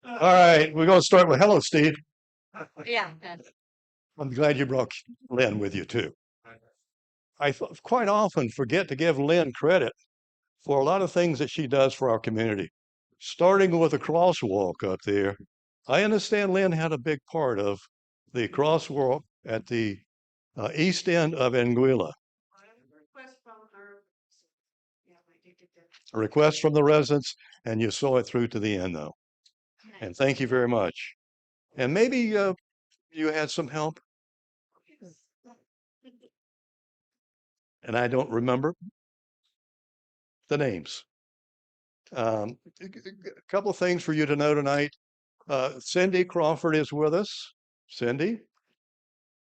All right, we're going to start with hello, Steve. Yeah. I'm glad you brought Lynn with you too. Quite often forget to give Lynn credit for a lot of things that she does for our community, starting with the crosswalk up there. I understand Lynn had a big part of the crosswalk at the east end of Anguilla. A request from the residents, and you saw it through to the end, though. And thank you very much. And maybe you had some help, and I don't remember the names. A couple of things for you to know tonight. Cindy Crawford is with us. Cindy,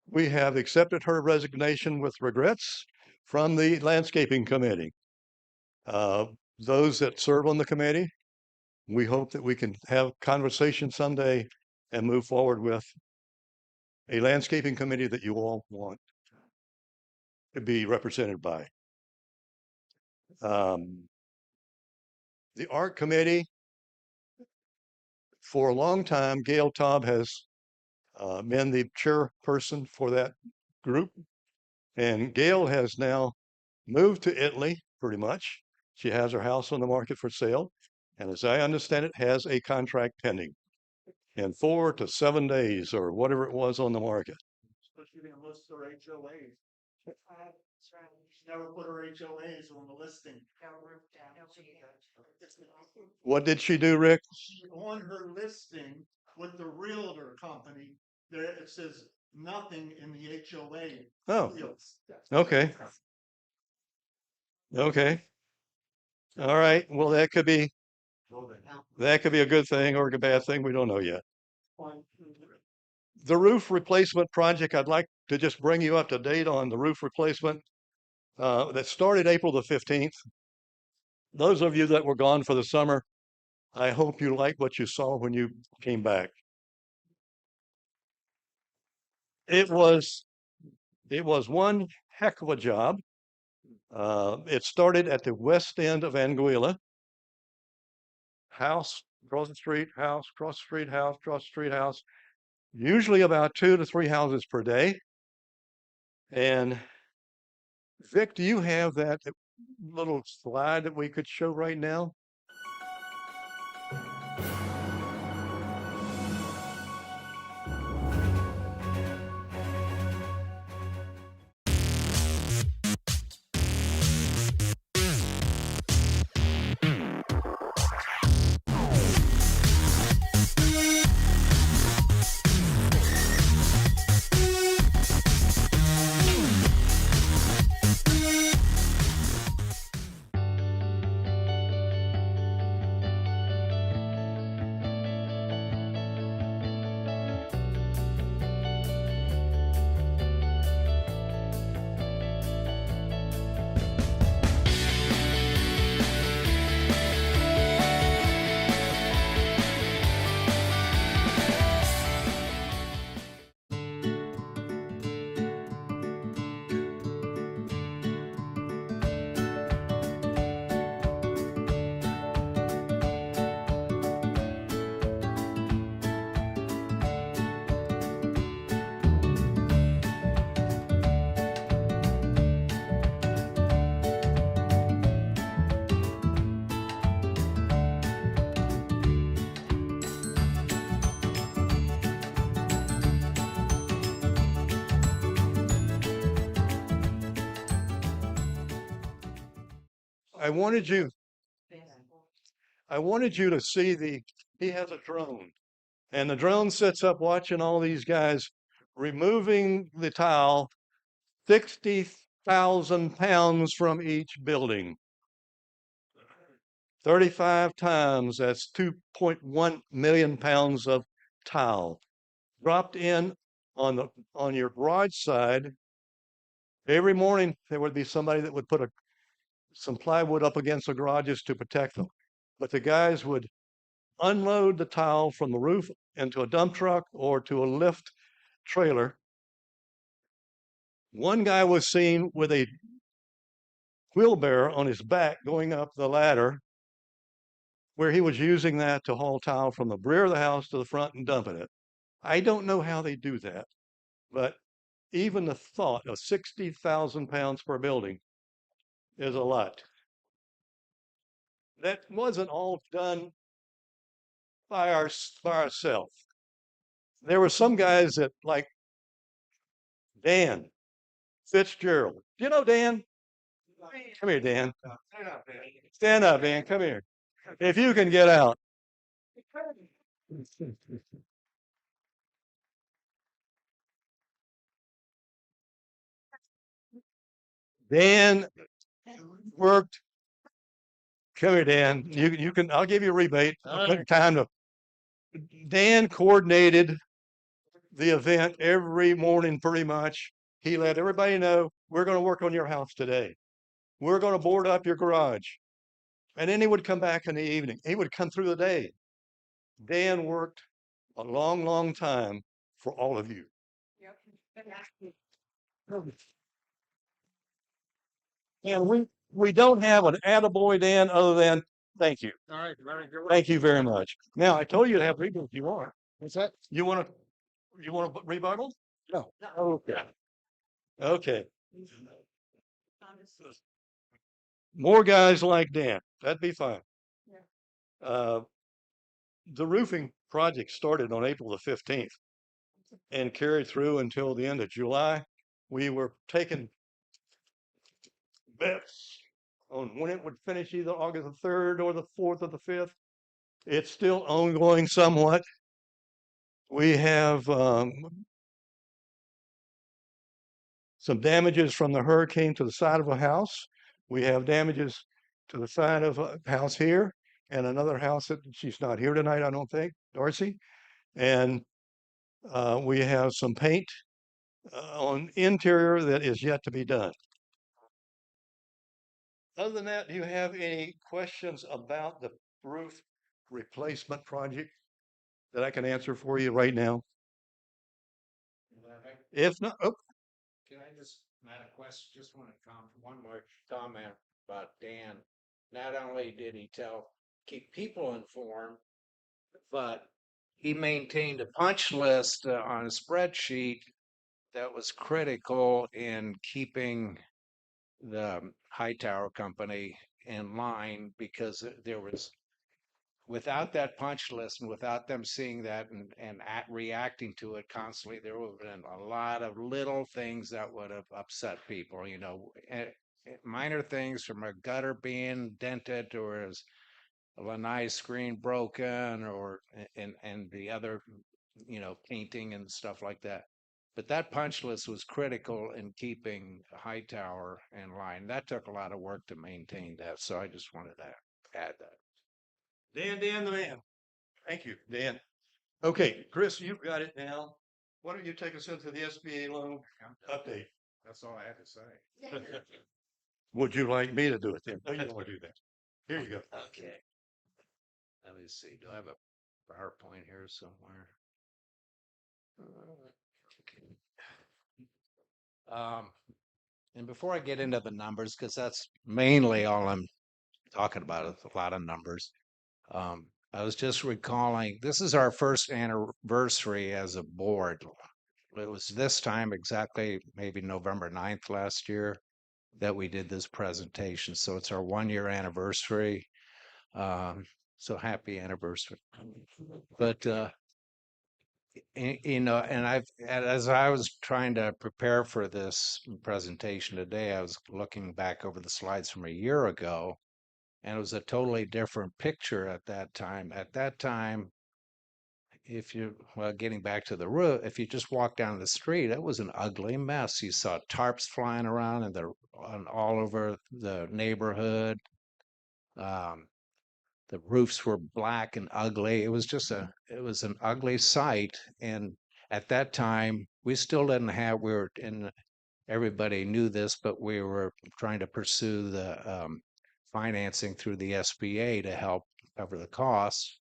we have accepted her resignation with regrets from the landscaping committee. Those that serve on the committee, we hope that we can have conversation someday and move forward with a landscaping committee that you all want to be represented by. The art committee, for a long time, Gail Taub has been the chairperson for that group. And Gail has now moved to Italy, pretty much. She has her house on the market for sale. And as I understand it, has a contract pending in 4 to 7 days or whatever it was on the market. So she didn't list her HOAs. She never put her HOAs on the listing. What did she do, Rick? On her listing with the realtor company, there it says nothing in the HOA. Oh, okay. Okay. All right. Well, that could be a good thing or a bad thing. We don't know yet. The roof replacement project, I'd like to just bring you up to date on the roof replacement that started April the 15th. Those of you that were gone for the summer, I hope you liked what you saw when you came back. It was one heck of a job. It started at the west end of Anguilla. House, across the street, house, cross the street, house, cross the street, house. Usually about 2 to 3 houses per day. And Vic, do you have that little slide that we could show right now? I wanted you to see he has a drone, and the drone sits up watching all these guys removing the tile 60,000 pounds from each building. 35 times, that's 2.1 million pounds of tile dropped in on your garage side. Every morning there would be somebody that would put some plywood up against the garages to protect them. But the guys would unload the tile from the roof into a dump truck or to a lift trailer. One guy was seen with a wheelbarrow on his back going up the ladder where he was using that to haul tile from the rear of the house to the front and dumping it. I don't know how they do that, but even the thought of 60,000 pounds per building is a lot. That wasn't all done by ourselves. There were some guys that, like Dan Fitzgerald. Do you know Dan? Come here, Dan. Stand up, Dan. Come here. If you can get out. Dan worked. Come here, Dan. You can. I'll give you a rebate. Time to. Dan coordinated the event every morning, pretty much. He let everybody know we're going to work on your house today. We're going to board up your garage, and then he would come back in the evening. He would come through the day. Dan worked a long, long time for all of you. And we don't have an attaboy, Dan, other than thank you. All right. Thank you very much. Now, I told you to have rebuttal if you want. What's that? You want to rebuttal? No. Okay. Okay. More guys like Dan. That'd be fine. The roofing project started on April the 15th and carried through until the end of July. We were taking bets on when it would finish, either August the 3rd or the 4th or the 5th. It's still ongoing somewhat. We have some damages from the hurricane to the side of a house. We have damages to the side of a house here and another house that she's not here tonight, I don't think, Darcy. And we have some paint on interior that is yet to be done. Other than that, do you have any questions about the roof replacement project that I can answer for you right now? If not, oh, Can I just, not a question, just want to one more comment about Dan. Not only did he keep people informed, but he maintained a punch list on a spreadsheet that was critical in keeping the Hightower Company in line, because there was, without that punch list and without them seeing that and reacting to it constantly, there would have been a lot of little things that would have upset people, minor things from a gutter being dented, or as a lanai screen broken, or and the other, painting and stuff like that. But that punch list was critical in keeping Hightower in line. That took a lot of work to maintain that. So I just wanted to add that. Dan the man. Thank you, Dan. Okay, Chris, you've got it now. Why don't you take us into the SBA loan update? That's all I had to say. Would you like me to do it then? No, you don't want to do that. Here you go. Okay. Let me see. Do I have a PowerPoint here somewhere? And before I get into the numbers, because that's mainly all I'm talking about, is a lot of numbers. I was just recalling, this is our first anniversary as a board. It was this time exactly, maybe November 9th last year, that we did this presentation. So it's our 1-year anniversary. So happy anniversary. But and as I was trying to prepare for this presentation today, I was looking back over the slides from a year ago, and it was a totally different picture at that time. At that time, getting back to the roof, if you just walk down the street, it was an ugly mess. You saw tarps flying around and all over the neighborhood. The roofs were black and ugly. It was an ugly sight. And at that time, we still didn't have, everybody knew this, but we were trying to pursue the financing through the SBA to help cover the costs.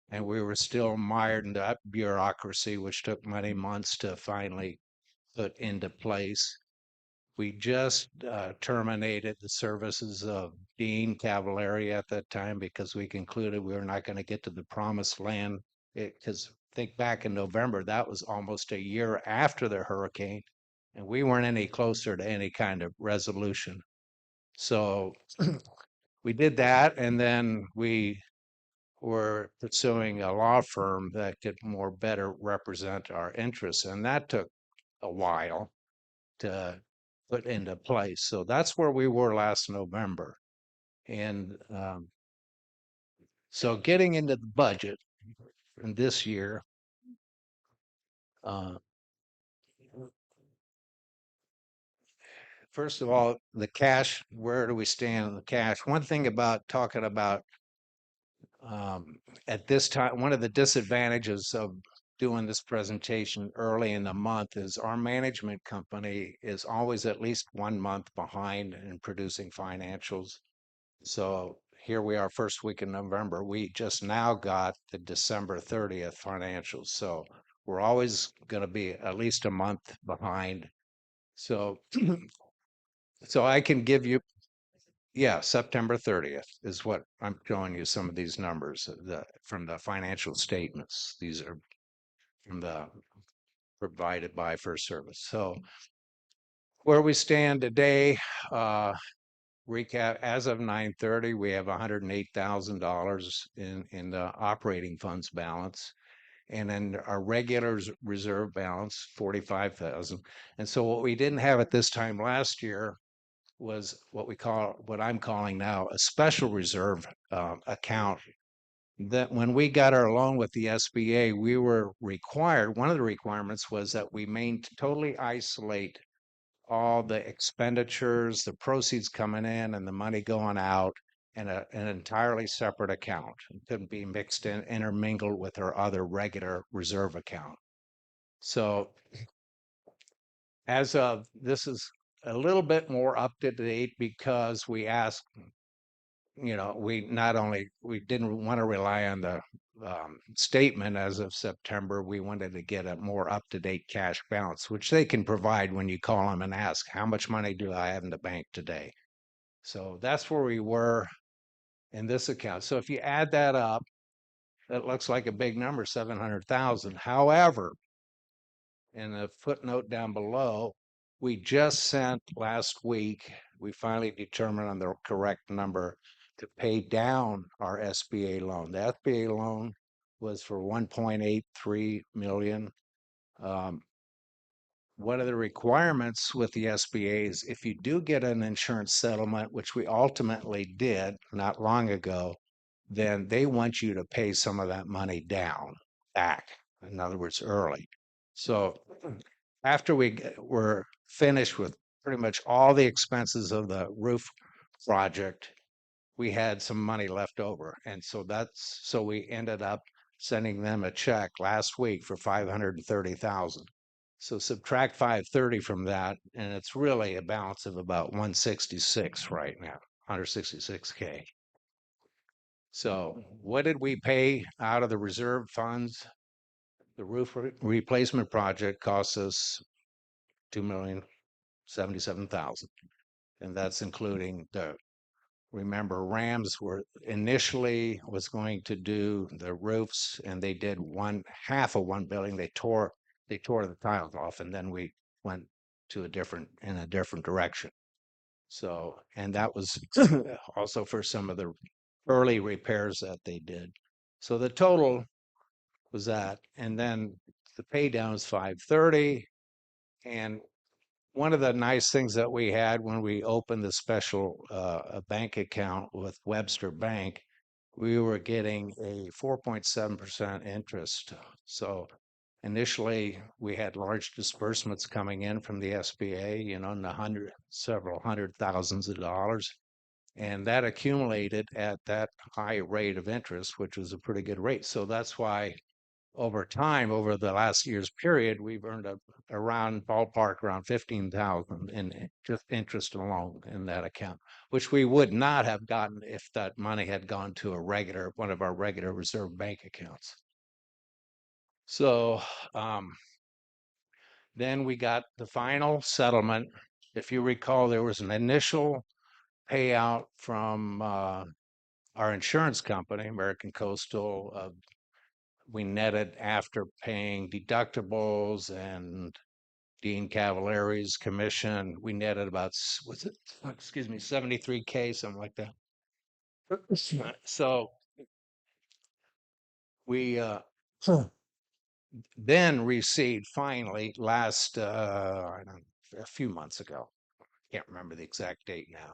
And we were still mired in that bureaucracy, which took many months to finally put into place. we just terminated the services of Dean Cavallari at that time because we concluded we were not going to get to the promised land. Because think back in November, that was almost a year after the hurricane, and we weren't any closer to any kind of resolution. So we did that, and then we were pursuing a law firm that could more better represent our interests, and that took a while to put into place. So that's where we were last November. And so getting into the budget in this year, uh, first of all, the cash, where do we stand on the cash? One thing about talking about at this time, one of the disadvantages of doing this presentation early in the month is our management company is always at least 1 month behind in producing financials. So here we are, first week in November. We just now got the December 30th financials. So we're always going to be at least a month behind. So, so I can give you, yeah, September 30th is what I'm showing you some of these numbers from the financial statements. These are from the provided by First Service. So where we stand today, recap, as of 9:30, we have $108,000 in the operating funds balance. And then our regular reserve balance, 45,000. And so what we didn't have at this time last year was what I'm calling now a special reserve account. That when we got our loan with the SBA, we were required, one of the requirements was that we totally isolate all the expenditures, the proceeds coming in and the money going out in an entirely separate account. It couldn't be mixed in, intermingled with our other regular reserve account. So as of, this is a little bit more up to date because we asked, we didn't want to rely on the statement as of September. We wanted to get a more up-to-date cash balance, which they can provide when you call them and ask, how much money do I have in the bank today? So that's where we were in this account. So if you add that up, that looks like a big number, 700,000. However, in the footnote down below, we just sent last week, we finally determined on the correct number to pay down our SBA loan. The SBA loan was for 1.83 million. One of the requirements with the SBA is if you do get an insurance settlement, which we ultimately did not long ago, then they want you to pay some of that money down back. In other words, early. So after we were finished with pretty much all the expenses of the roof project, we had some money left over. And so we ended up sending them a check last week for 530,000. So subtract 530 from that, and it's really a balance of about 166 right now, 166K. So what did we pay out of the reserve funds? The roof replacement project cost us $2,077,000. And that's including remember, Rams were initially was going to do the roofs, and they did half of one building. They tore the tiles off, and then we went in a different direction. So, and that was also for some of the early repairs that they did. So the total was that, and then the pay down is 530. And one of the nice things that we had when we opened the special bank account with Webster Bank, we were getting a 4.7% interest. So initially we had large disbursements coming in from the SBA, in the several hundred thousands of dollars. And that accumulated at that high rate of interest, which was a pretty good rate. So that's why over time, over the last year's period, we've earned around 15,000 in just interest alone in that account, which we would not have gotten if that money had gone to one of our regular reserve bank accounts. So then we got the final settlement if you recall, there was an initial payout from our insurance company, American Coastal. We netted after paying deductibles and Dean Cavaleri's commission. We netted about, was it, excuse me, 73K, something like that. So we then received finally I don't a few months ago. Can't remember the exact date now.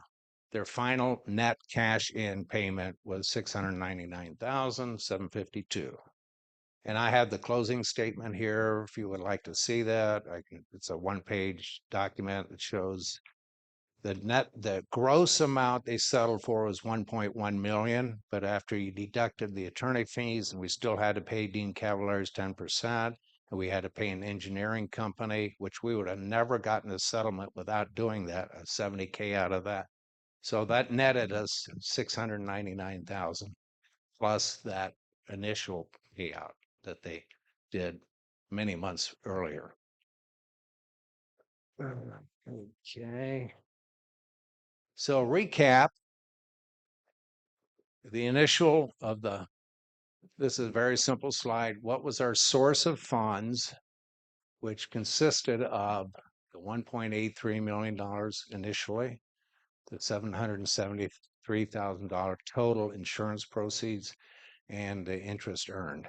Their final net cash in payment was 699,752. And I have the closing statement here if you would like to see that. It's a one-page document that shows the gross amount they settled for was 1.1 million, but after you deducted the attorney fees, and we still had to pay Dean Cavalier's 10%, and we had to pay an engineering company, which we would have never gotten a settlement without doing that, 70K out of that. So that netted us 699,000 plus that initial payout that they did many months earlier. Okay. So recap, the initial of this is a very simple slide. What was our source of funds, which consisted of the $1.83 million initially, the $773,000 total insurance proceeds, and the interest earned.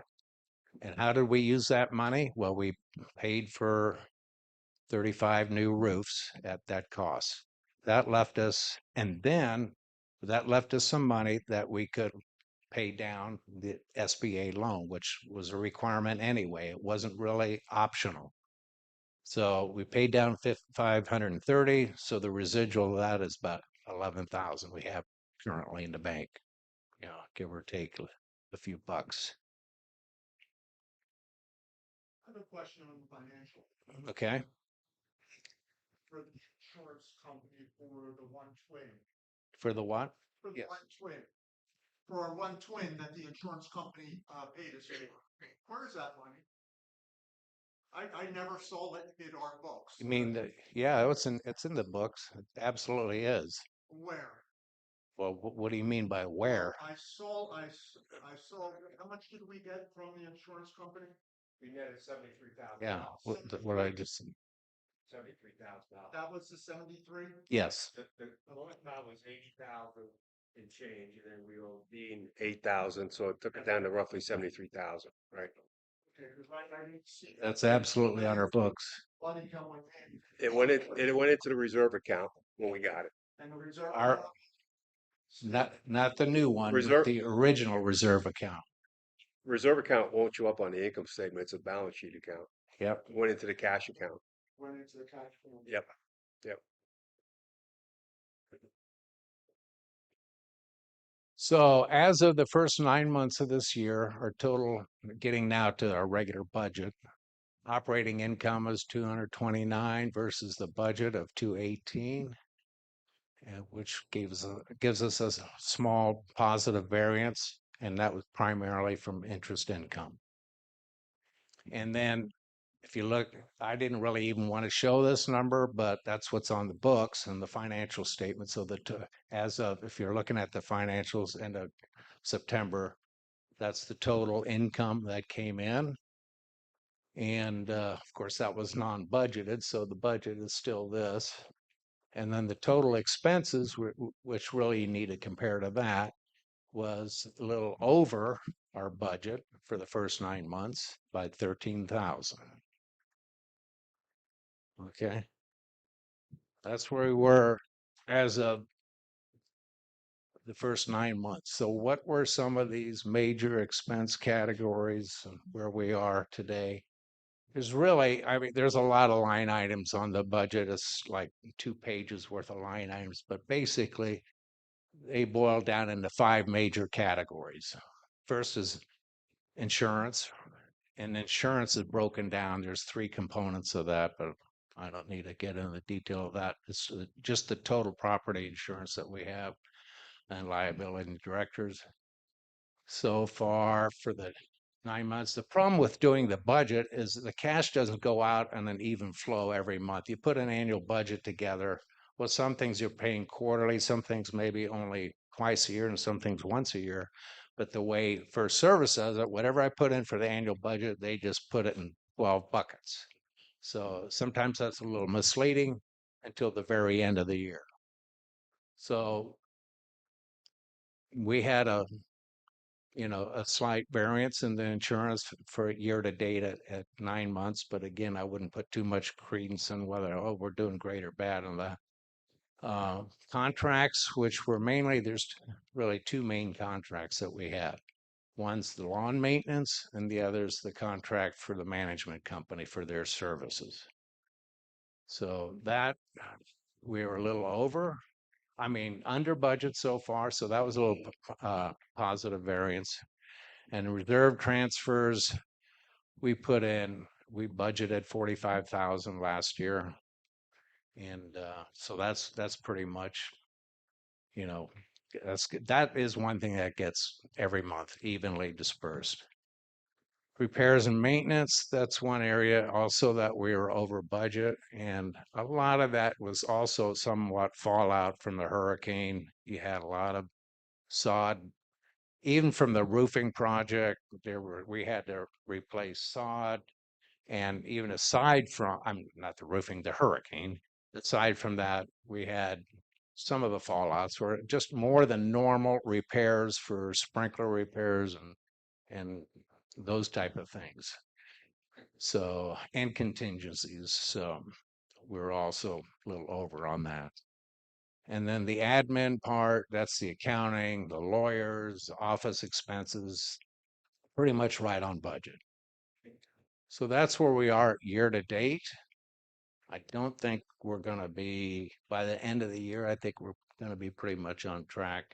And how did we use that money? Well, we paid for 35 new roofs at that cost. That left us, and then that left us some money that we could pay down the SBA loan, which was a requirement anyway. It wasn't really optional. So we paid down 530. So the residual of that is about 11,000 we have currently in the bank, give or take a few bucks. I have a question on the financial. Okay. For the insurance company for the one twin. For the what? For the Yes. one twin. For our one twin that the insurance company paid us for. Where's that money? I never saw it in our books. You mean yeah, it's in the books. It absolutely is. Where? Well, what do you mean by where? I saw, how much did we get from the insurance company? We netted $73,000. Yeah, what I just, $73,000. That was the 73? yes. The lowest amount was 80,000 and change, and then we owed Dean 8,000, so it took it down to roughly 73,000, right? Okay, because I didn't see. That's absolutely on our books. Money coming in. It went into the reserve account when we got it. And the reserve. Not the new one, but Reserve- the original reserve account. Reserve account won't show up on the income statement. It's a balance sheet account. Yep. It went into the cash account. Went into the cash flow. Yep. So as of the first 9 months of this year, our total, getting now to our regular budget, operating income was 229 versus the budget of 218, which gives us a small positive variance, and that was primarily from interest income. And then if you look, I didn't really even want to show this number, but that's what's on the books and the financial statement. So that as of, if you're looking at the financials end of September, that's the total income that came in. And of course, that was non-budgeted, so the budget is still this. And then the total expenses, which really you need to compare to that, was a little over our budget for the first 9 months by 13,000. Okay. That's where we were as of the first 9 months. So what were some of these major expense categories and where we are today? There's really, I mean, there's a lot of line items on the budget. It's like 2 pages worth of line items, but basically they boil down into 5 major categories. First is insurance, and insurance is broken down. There's 3 components of that, but I don't need to get into the detail of that. It's just the total property insurance that we have and liability and directors. So far for the 9 months. The problem with doing the budget is the cash doesn't go out on an even flow every month. You put an annual budget together. Well, some things you're paying quarterly, some things maybe only twice a year, and some things once a year. But the way First Service does it, whatever I put in for the annual budget, they just put it in 12 buckets. So sometimes that's a little misleading until the very end of the year. So we had a slight variance in the insurance for year to date at 9 months. But again, I wouldn't put too much credence in whether, oh, we're doing great or bad on that. Contracts, which were mainly, there's really two main contracts that we had. One's the lawn maintenance, and the other's the contract for the management company for their services. So that we were a little over. I mean, under budget so far. So that was a little positive variance. And reserve transfers, we budgeted 45,000 last year. And so that's pretty much, that is one thing that gets every month evenly dispersed. Repairs and maintenance, that's one area also that we were over budget. And a lot of that was also somewhat fallout from the hurricane. You had a lot of sod, even from the roofing project, we had to replace sod. And even aside from, I'm not the roofing, the hurricane, aside from that, we had some of the fallouts were just more than normal repairs for sprinkler repairs and those type of things. So, and contingencies. So we're also a little over on that. And then the admin part, that's the accounting, the lawyers, office expenses, pretty much right on budget. So that's where we are year to date. I don't think we're going to be, by the end of the year, I think we're going to be pretty much on track.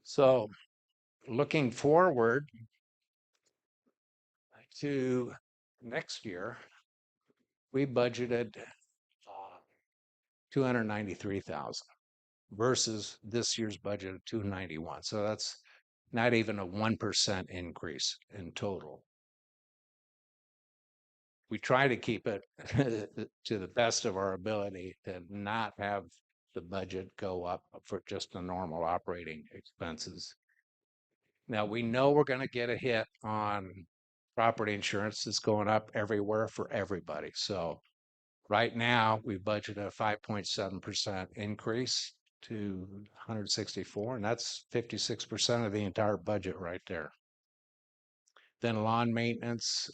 So looking forward to next year, we budgeted 293,000 versus this year's budget of 291. So that's not even a 1% increase in total. We try to keep it to the best of our ability to not have the budget go up for just the normal operating expenses. Now, we know we're going to get a hit on property insurance that's going up everywhere for everybody. So right now, we budgeted a 5.7% increase to 164, and that's 56% of the entire budget right there. Then lawn maintenance,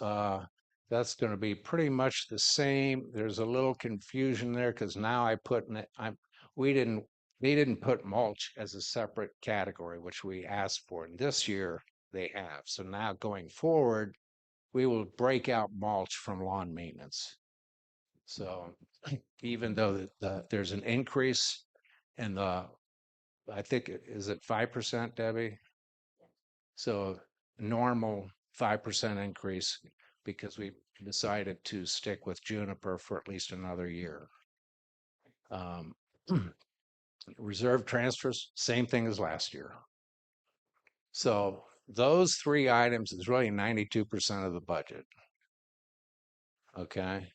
that's going to be pretty much the same. There's a little confusion there because now they didn't put mulch as a separate category, which we asked for. And this year they have. So now going forward, we will break out mulch from lawn maintenance. So even though there's an increase in I think, is it 5%, Debbie? So normal 5% increase because we decided to stick with juniper for at least another year. Reserve transfers, same thing as last year. So those three items is really 92% of the budget. Okay.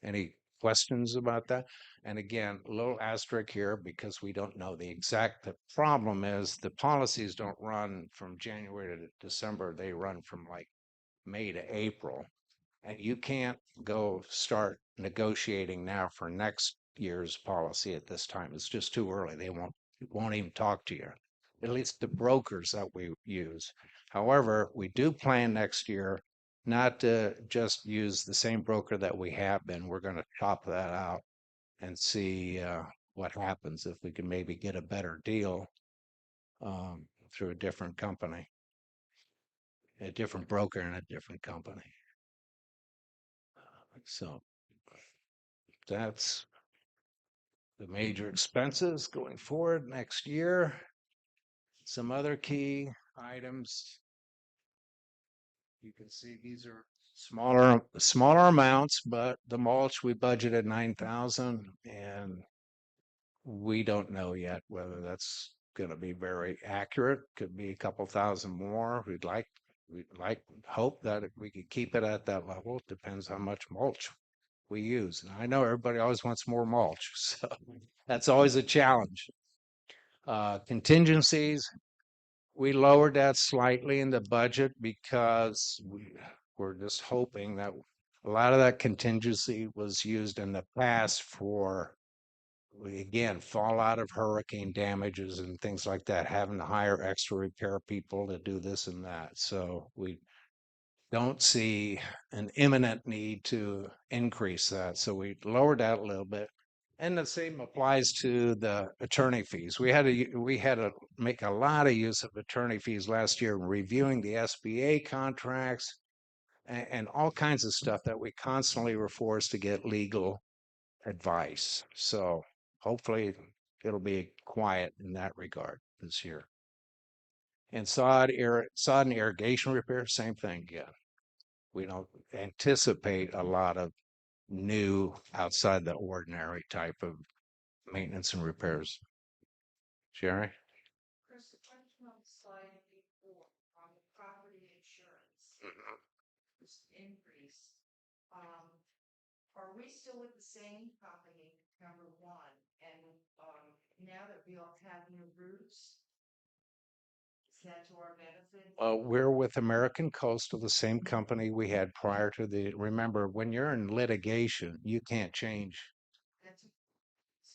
Any questions about that? And again, a little asterisk here because we don't know the problem is the policies don't run from January to December. They run from like May to April. And you can't go start negotiating now for next year's policy at this time. It's just too early. They won't even talk to you, at least the brokers that we use. However, we do plan next year not to just use the same broker that we have been. We're going to chop that out and see what happens if we can maybe get a better deal through a different company, a different broker and a different company. So that's the major expenses going forward next year. Some other key items. You can see these are smaller amounts, but the mulch we budgeted 9,000, and we don't know yet whether that's going to be very accurate. Could be a couple thousand more. We'd like hope that we could keep it at that level. Depends how much mulch we use. And I know everybody always wants more mulch, so that's always a challenge. Contingencies, we lowered that slightly in the budget because we're just hoping that a lot of that contingency was used in the past for, again, fallout of hurricane damages and things like that, having to hire extra repair people to do this and that. So we don't see an imminent need to increase that. So we lowered that a little bit. And the same applies to the attorney fees. We had to make a lot of use of attorney fees last year, reviewing the SBA contracts and all kinds of stuff that we constantly were forced to get legal advice. So hopefully it'll be quiet in that regard this year. And sod and irrigation repair, same thing again. We don't anticipate a lot of new outside the ordinary type of maintenance and repairs. Jerry? Chris, the question on slide before, on the property insurance, this increase, are we still with the same company, number one? And, now that we all have new roofs, is that to our benefit? We're with American Coastal, the same company we had prior to remember, when you're in litigation, you can't change. That's,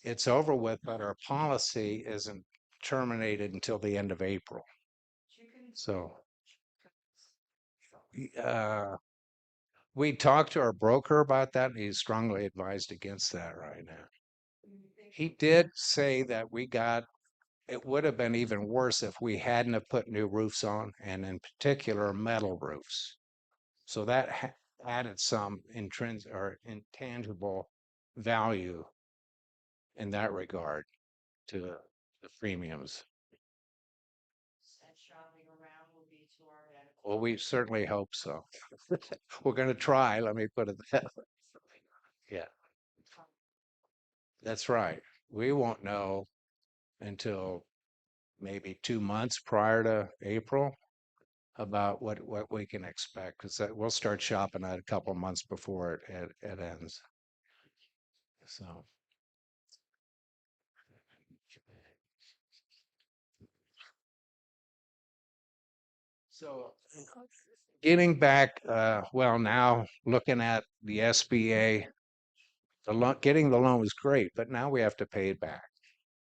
It's over with, but our policy isn't terminated until the end of April. you can. So, we talked to our broker about that, and he's strongly advised against that right now. He did say that it would have been even worse if we hadn't have put new roofs on, and in particular, metal roofs. So that added some intrinsic or intangible value in that regard to the premiums. And shopping around will be to our benefit. Well, we certainly hope so. We're going to try, let me put it that way. Yeah, that's right. We won't know until maybe 2 months prior to April about what we can expect, because we'll start shopping at a couple months before it ends. So. So getting back, well, now looking at the SBA, getting the loan was great, but now we have to pay it back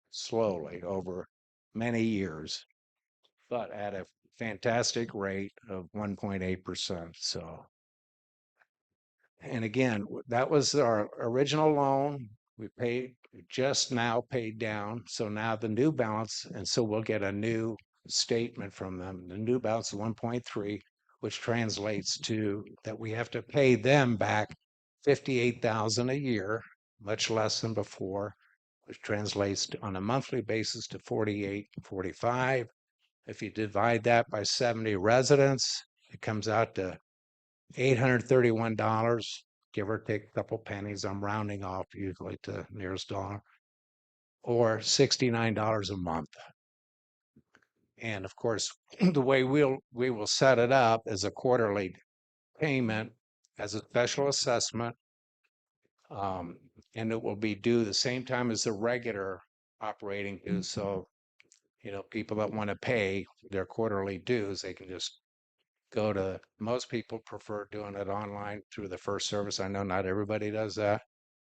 slowly over many years, but at a fantastic rate of 1.8%. So, and again, that was our original loan. We just now paid down. So now the new balance, and so we'll get a new statement from them. The new balance is 1.3, which translates to that we have to pay them back 58,000 a year, much less than before, which translates to, on a monthly basis, to 48.45. If you divide that by 70 residents, it comes out to $831, give or take a couple pennies. I'm rounding off usually to nearest dollar, or $69 a month. And of course, the way we will set it up is a quarterly payment as a special assessment, and it will be due the same time as the regular operating dues. So, people that want to pay their quarterly dues, they can just most people prefer doing it online through the First Service. I know not everybody does that,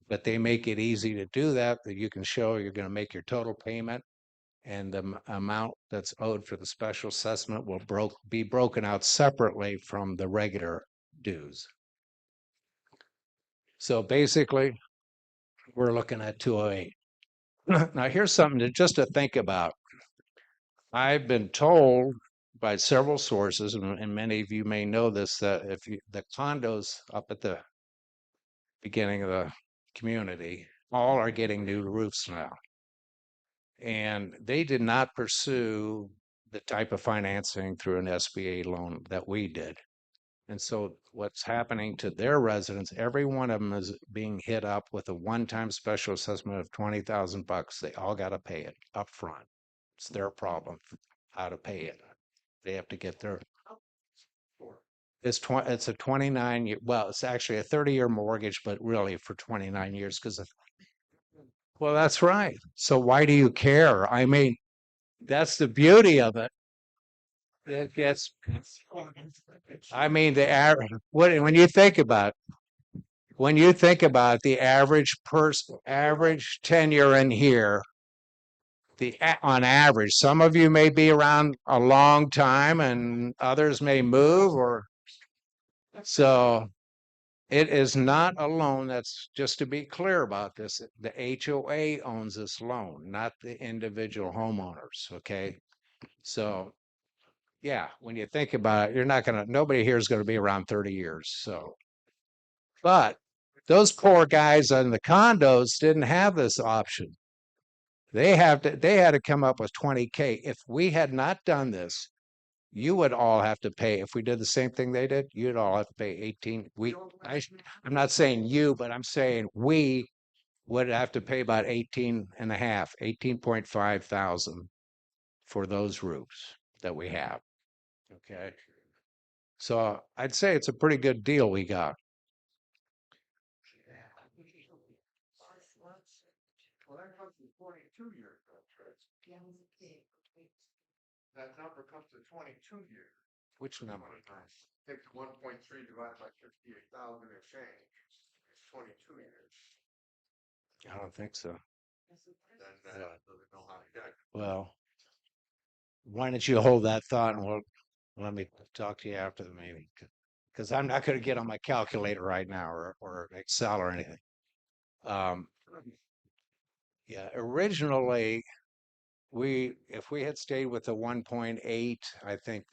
but they make it easy to do that you can show you're going to make your total payment, and the amount that's owed for the special assessment will be broken out separately from the regular dues. So basically, we're looking at 208. Now here's something just to think about. I've been told by several sources, and many of you may know this, that the condos up at the beginning of the community all are getting new roofs now. And they did not pursue the type of financing through an SBA loan that we did. And so what's happening to their residents, every one of them is being hit up with a one-time special assessment of $20,000. They all got to pay it up front. It's their problem how to pay it. They have to get their. It's a 29 year, well, it's actually a 30-year mortgage, but really for 29 years because well, that's right. So why do you care? I mean, that's the beauty of it. It gets, I mean, the average, when you think about the average person, average tenure in here, on average, some of you may be around a long time and others may move or so it is not a loan. That's just to be clear about this. The HOA owns this loan, not the individual homeowners. Okay. So yeah, when you think about it, nobody here is going to be around 30 years. So, but those poor guys in the condos didn't have this option. They had to come up with 20K. If we had not done this, you would all have to pay. If we did the same thing they did, you'd all have to pay 18. I'm not saying you, but I'm saying we would have to pay about 18 and a half, 18.5 thousand for those roofs that we have. Okay. So I'd say it's a pretty good deal we got. Well, that comes to 22 year contracts. That number comes to 22 years. Which number? Take 1.3 divided by 58,000 and change. It's 22 years. I don't think so. Then doesn't know how to get it. Well, why don't you hold that thought and let me talk to you after the meeting because I'm not going to get on my calculator right now or Excel or anything. Yeah, originally if we had stayed with the 1.8, I think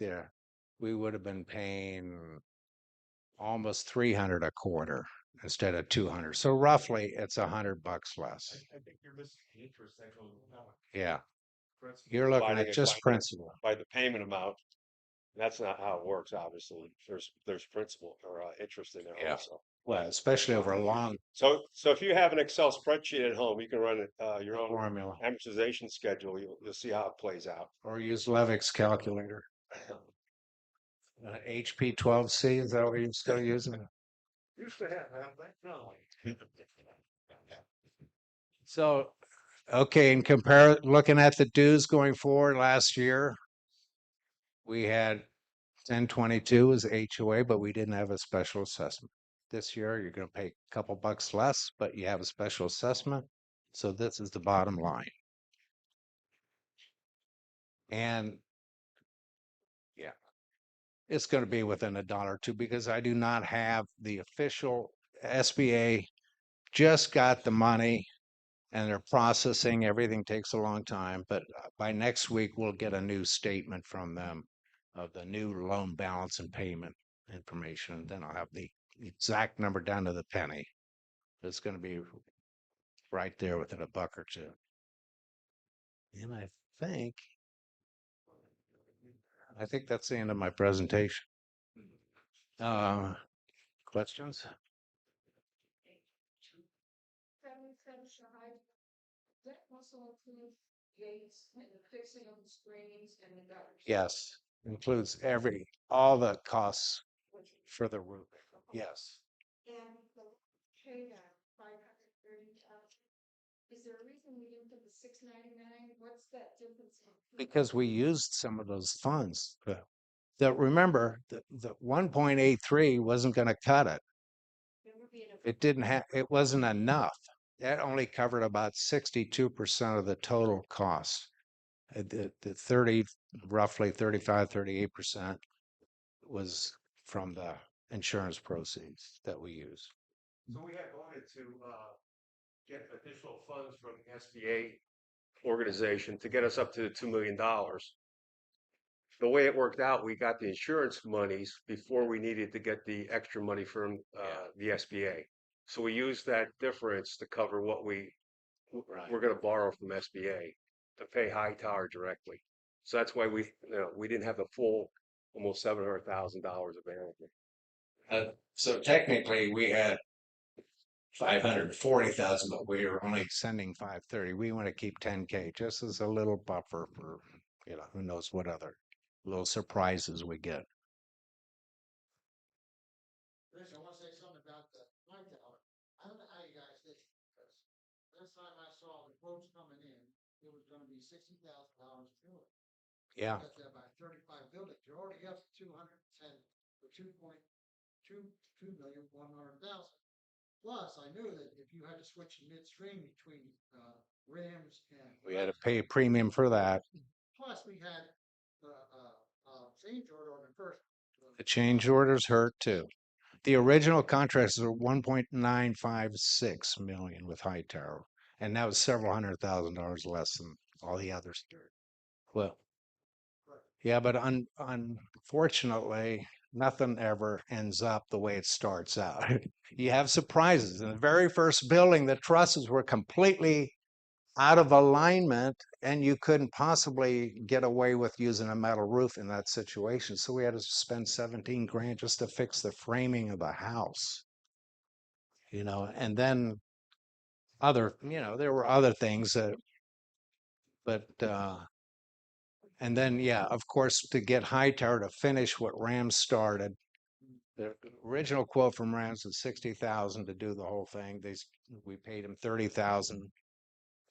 we would have been paying almost 300 a quarter instead of 200. So roughly it's $100 less. I think you're missing the interest that goes along. Yeah, Principal. you're looking Dividing at it just by the- principal. By the payment amount. That's not how it works, obviously. There's principal or interest in there Yeah. also. Well, especially over a long So if you have an Excel spreadsheet at home, you can run your own formula amortization schedule. You'll see how it plays out. or use Levick's calculator. HP 12C, is that what you're still using? Used to have that, no. So, okay, looking at the dues going forward last year, we had 1022 as HOA, but we didn't have a special assessment. This year, you're going to pay a couple bucks less, but you have a special assessment. So this is the bottom line. And yeah, it's going to be within $1 or $2 because I do not have the official SBA just got the money and they're processing. Everything takes a long time, but by next week, we'll get a new statement from them of the new loan balance and payment information. Then I'll have the exact number down to the penny. It's going to be right there within $1 or $2. And I think that's the end of my presentation. Questions? That also include gates and the fixing of the screens and the gutters. Yes, includes all the costs for the roof. Yes. And the pay down, 530,000. Is there a reason we didn't put the 699? What's that difference? Because we used some of those funds. Remember, the 1.83 wasn't going to cut it. It wasn't enough. That only covered about 62% of the total cost. The 30, roughly 35, 38% was from the insurance proceeds that we use. So we had wanted to get additional funds from the SBA organization to get us up to the $2 million. The way it worked out, we got the insurance monies before we needed to get the extra money from the SBA. So we used that difference to cover what we're going to borrow from SBA to pay Hightower directly. So that's why we didn't have the full almost $700,000 available. So technically, we had 540,000, but we are only sending 530. We want to keep 10K just as a little buffer for, who knows what other little surprises we get. Chris, I want to say something about the light tower. I don't know how you guys did it, because last time I saw the quotes coming in, it was gonna be $60,000 to do it. Yeah. Got there by 35 buildings. You're already up to 210, or 2.2 million 100,000. Plus, I knew that if you had to switch midstream between Rams and We had to pay a premium for that. plus we had change order on the first. The change orders hurt too. The original contracts are 1.956 million with Hightower, and that was several $100,000 less than all the others. Well, yeah, but unfortunately, nothing ever ends up the way it starts out. You have surprises. In the very first building, the trusses were completely out of alignment, and you couldn't possibly get away with using a metal roof in that situation. So we had to spend 17 grand just to fix the framing of the house. And then there were other things and then, yeah, of course, to get Hightower to finish what Rams started, the original quote from Rams was 60,000 to do the whole thing. We paid him 30,000.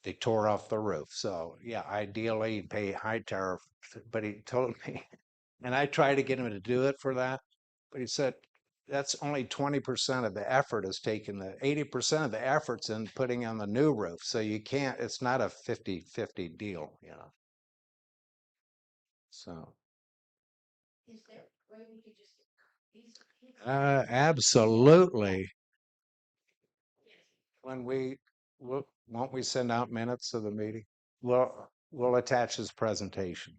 They tore off the roof. So yeah, ideally you'd pay Hightower, but he told me, and I tried to get him to do it for that, but he said that's only 20% of the effort is taken. The 80% of the effort's in putting on the new roof. So you can't, it's not a 50-50 deal, So Is there a way we could just, he's, absolutely. yes. Won't we send out minutes of the meeting? We'll attach his presentation.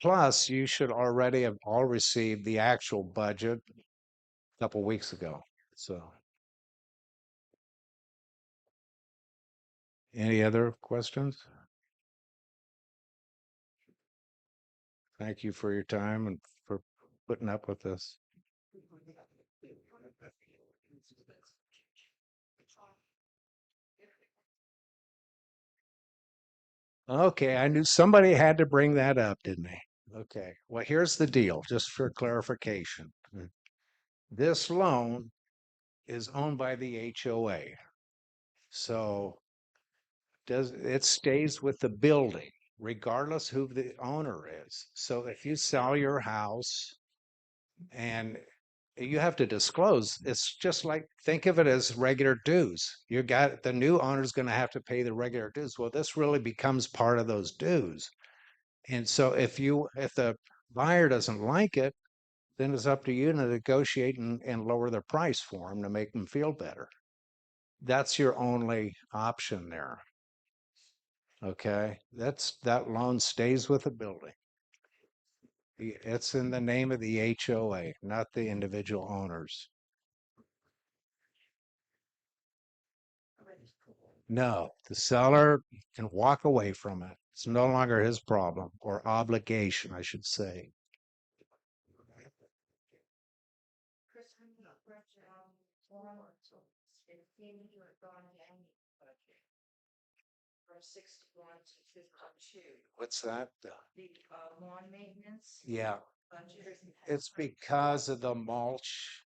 Plus, you should already have all received the actual budget a couple weeks ago. So, any other questions? Thank you for your time and for putting up with this. Okay, I knew somebody had to bring that up, didn't they? Okay, well, here's the deal, just for clarification. This loan is owned by the HOA. So it stays with the building, regardless who the owner is. So if you sell your house and you have to disclose, it's just like, think of it as regular dues. The new owner's going to have to pay the regular dues. Well, this really becomes part of those dues. And so if the buyer doesn't like it, then it's up to you to negotiate and lower the price for them to make them feel better. That's your only option there. Okay, that loan stays with the building. It's in the name of the HOA, not the individual owners. No, the seller can walk away from it. It's no longer his problem or obligation, I should say. Chris, I'm gonna correct you on form, so it seemed you had gone down the budget from 61 to 52. What's that? The lawn maintenance Yeah, budget. it's because of the mulch.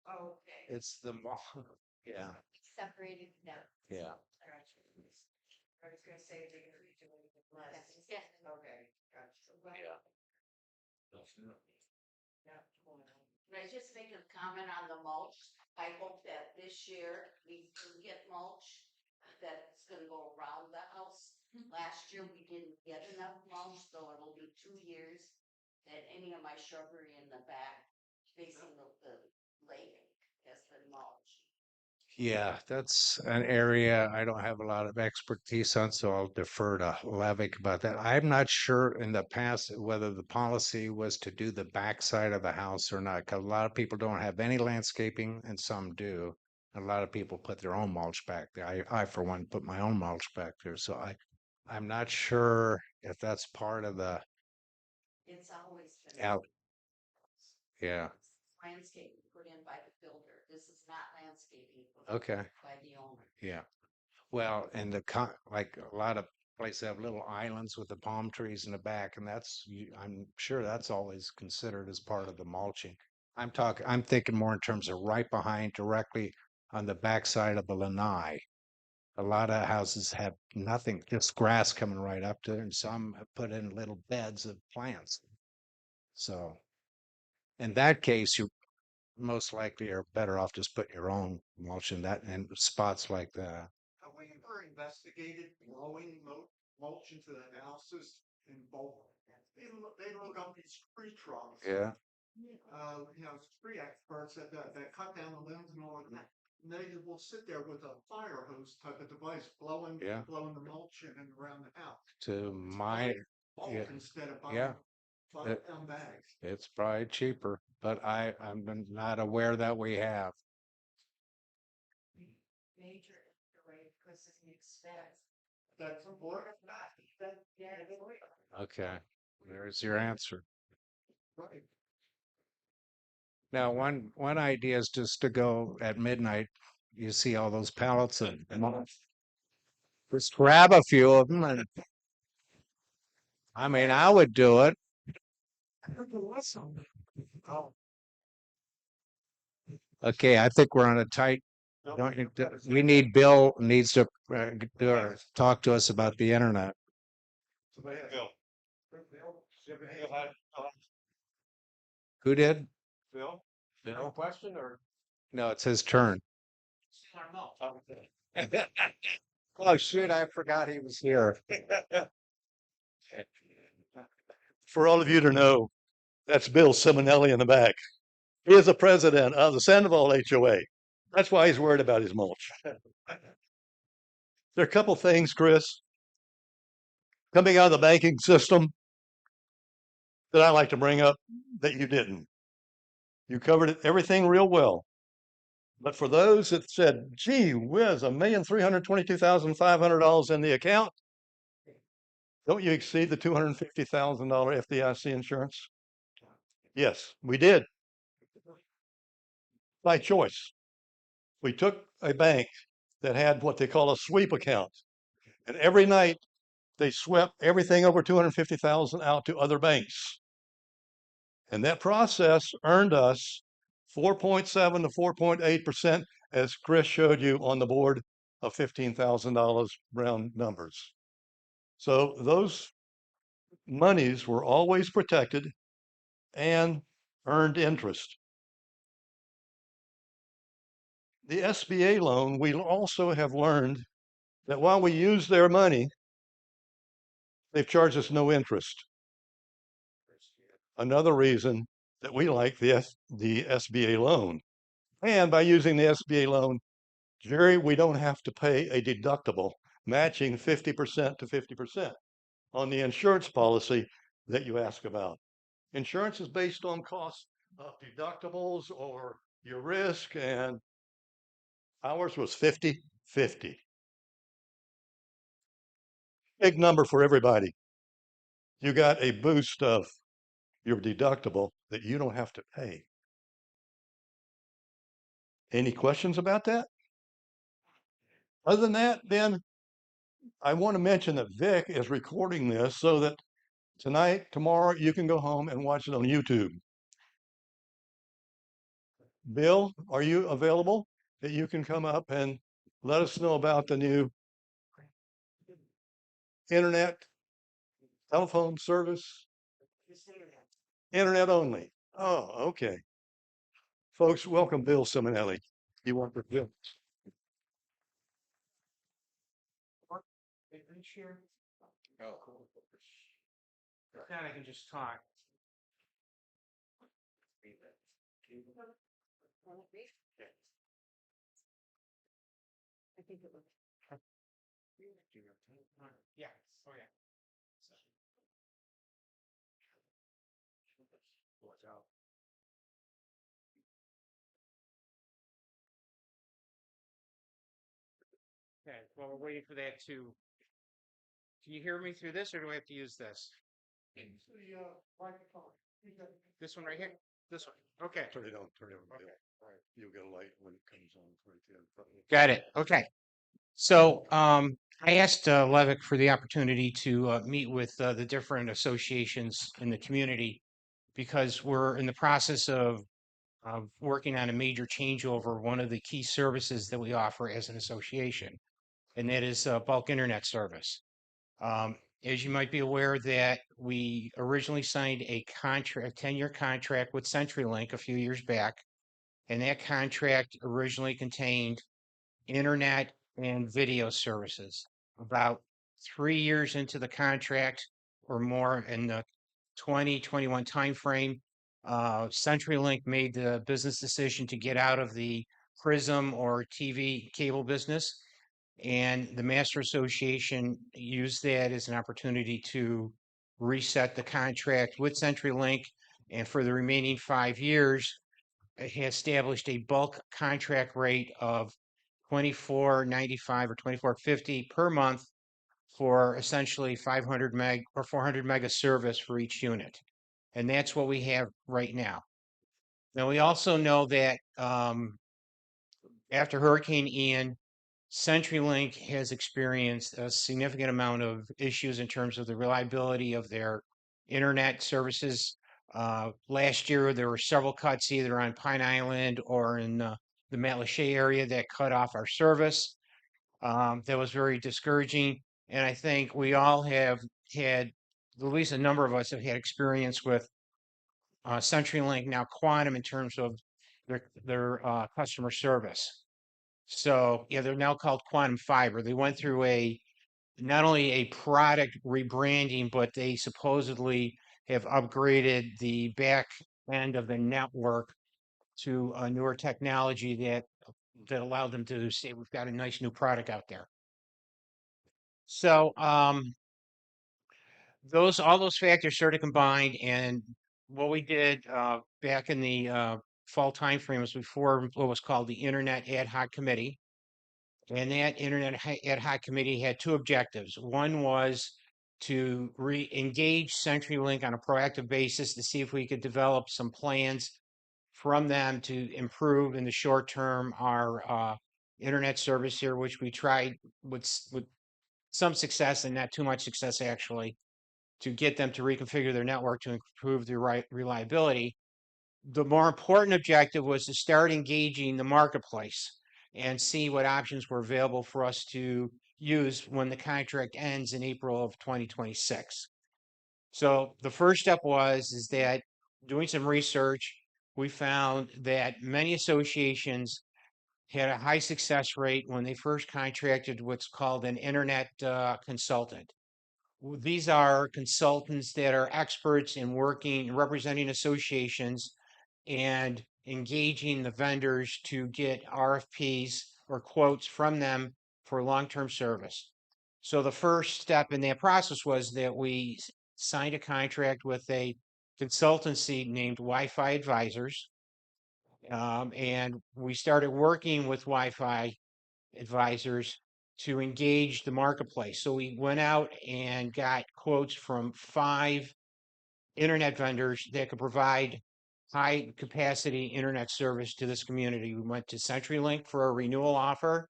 Oh, okay. It's the mulch. Yeah, Separated now. yeah. Gotcha. I was gonna say they're gonna be doing it less. Yeah. Okay, gotcha. Well, Yeah. yeah, well, Can I just make a comment on the mulch? I hope that this year we do get mulch that's gonna go around the house. Last year we didn't get enough mulch, so it'll be 2 years that any of my shrubbery in the back facing the lake has been mulched. Yeah, that's an area I don't have a lot of expertise on, so I'll defer to Levick about that. I'm not sure in the past whether the policy was to do the backside of the house or not, because a lot of people don't have any landscaping and some do. A lot of people put their own mulch back there. I for one, put my own mulch back there, so I'm not sure if that's part of the It's always been. out. Yeah. Landscape put in by the builder. This is not landscaping. Okay. By the owner. Yeah. Well, and like a lot of places have little islands with the palm trees in the back, and I'm sure that's always considered as part of the mulching. I'm thinking more in terms of right behind, directly on the backside of the lanai. A lot of houses have nothing, just grass coming right up to it, and some have put in little beds of plants. So in that case, you most likely are better off just putting your own mulch in that and spots like that. Have we ever investigated blowing mulch into the houses in Boulder? They look up these tree trunks. Yeah. Tree experts that cut down the limbs and all of that. And they will sit there with a fire hose type of device blowing Yeah. the mulch in and around the house. To my, Bulk yeah, instead of buying yeah, 5-pound bags. it's probably cheaper, but I'm not aware that we have. Major rate because of the expense. That's important. Okay, there's your answer. Right. Now, one idea is just to go at midnight. You see all those pallets of just grab a few of them, and I mean, I would do it. Okay, I think we're on a tight. We need Bill needs to talk to us about the internet. Bill. Who did? Bill? Bill? Question or? No, it's his turn. Oh, shoot, I forgot he was here. For all of you to know, that's Bill Simonelli in the back. He is the president of the Sandoval HOA. That's why he's worried about his mulch. There are a couple things, Chris, coming out of the banking system that I like to bring up that you didn't. You covered everything real well. But for those that said, gee whiz, $1,322,500 in the account, don't you exceed the $250,000 FDIC insurance? Yes, we did. By choice. We took a bank that had what they call a sweep account. And every night they swept everything over 250,000 out to other banks. And that process earned us 4.7 to 4.8%, as Chris showed you on the board of $15,000 round numbers. So those monies were always protected and earned interest. The SBA loan, we also have learned that while we use their money, they've charged us no interest. Another reason that we like the SBA loan. And by using the SBA loan, Jerry, we don't have to pay a deductible matching 50% to 50% on the insurance policy that you ask about. Insurance is based on cost of deductibles or your risk, and ours was 50-50. Big number for everybody. You got a boost of your deductible that you don't have to pay. Any questions about that? Other than that, then I want to mention that Vic is recording this so that tonight, tomorrow, you can go home and watch it on YouTube. Bill, are you available that you can come up and let us know about the new internet telephone service? Internet only. Oh, okay. Folks, welcome Bill Simonelli. You want to Bill? Oh, cool. Then I can just talk. I think it was. Yeah. Oh, yeah. Watch out. Okay, well, we're waiting for that to. Can you hear me through this, or do I have to use this? This one right here? This one? Okay. Turn it on, turn it on. Okay. You'll get a light when it comes on right there in front of you. Got it. Okay. So I asked Levick for the opportunity to meet with the different associations in the community because we're in the process of working on a major changeover, one of the key services that we offer as an association, and that is bulk internet service. As you might be aware that we originally signed a contract, 10-year contract with CenturyLink a few years back, and that contract originally contained internet and video services. About 3 years into the contract or more in the 2021 timeframe, CenturyLink made the business decision to get out of the Prism or TV cable business, and the Master Association used that as an opportunity to reset the contract with CenturyLink, and for the remaining 5 years, it has established a bulk contract rate of 24.95 or 24.50 per month for essentially 500 meg or 400 mega service for each unit. And that's what we have right now. Now, we also know that after Hurricane Ian, CenturyLink has experienced a significant amount of issues in terms of the reliability of their internet services. Last year, there were several cuts either on Pine Island or in the Matlacha area that cut off our service. That was very discouraging. And I think we all have had, at least a number of us have had experience with CenturyLink, now Quantum, in terms of their customer service. So yeah, they're now called Quantum Fiber. They went through not only a product rebranding, but they supposedly have upgraded the back end of the network to a newer technology that allowed them to say we've got a nice new product out there. So all those factors sort of combined, and what we did back in the fall timeframe was we formed what was called the Internet Ad Hoc Committee. And that Internet Ad Hoc Committee had two objectives. One was to re-engage CenturyLink on a proactive basis to see if we could develop some plans from them to improve in the short term our internet service here, which we tried with some success and not too much success actually, to get them to reconfigure their network to improve their reliability. The more important objective was to start engaging the marketplace and see what options were available for us to use when the contract ends in April of 2026. So the first step is that doing some research, we found that many associations had a high success rate when they first contracted what's called an internet consultant. These are consultants that are experts in working, representing associations and engaging the vendors to get RFPs or quotes from them for long-term service. So the first step in that process was that we signed a contract with a consultancy named Wi-Fi Advisors. And we started working with Wi-Fi Advisors to engage the marketplace. So we went out and got quotes from 5 internet vendors that could provide high capacity internet service to this community. We went to CenturyLink for a renewal offer,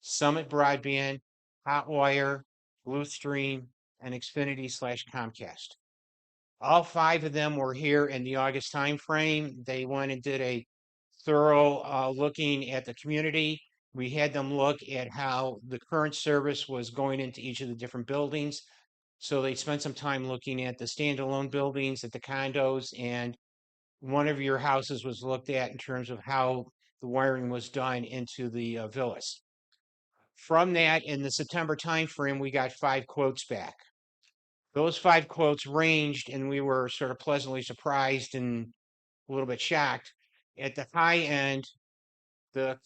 Summit Broadband, Hotwire, Bluestream, and Xfinity/Comcast. All 5 of them were here in the August timeframe. They went and did a thorough looking at the community. We had them look at how the current service was going into each of the different buildings. So they spent some time looking at the standalone buildings, at the condos, and one of your houses was looked at in terms of how the wiring was done into the villas. From that, in the September timeframe, we got 5 quotes back. Those 5 quotes ranged, and we were sort of pleasantly surprised and a little bit shocked. At the high end, the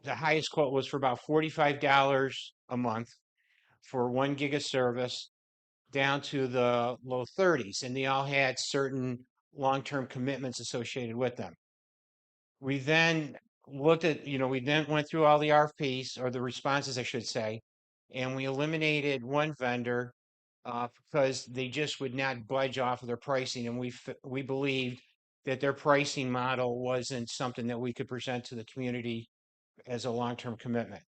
highest quote was for about $45 a month for 1 gig of service, down to the low 30s, and they all had certain long-term commitments associated with them. We then we then went through all the RFPs, or the responses, I should say, and we eliminated one vendor because they just would not budge off of their pricing, and we believed that their pricing model wasn't something that we could present to the community as a long-term commitment.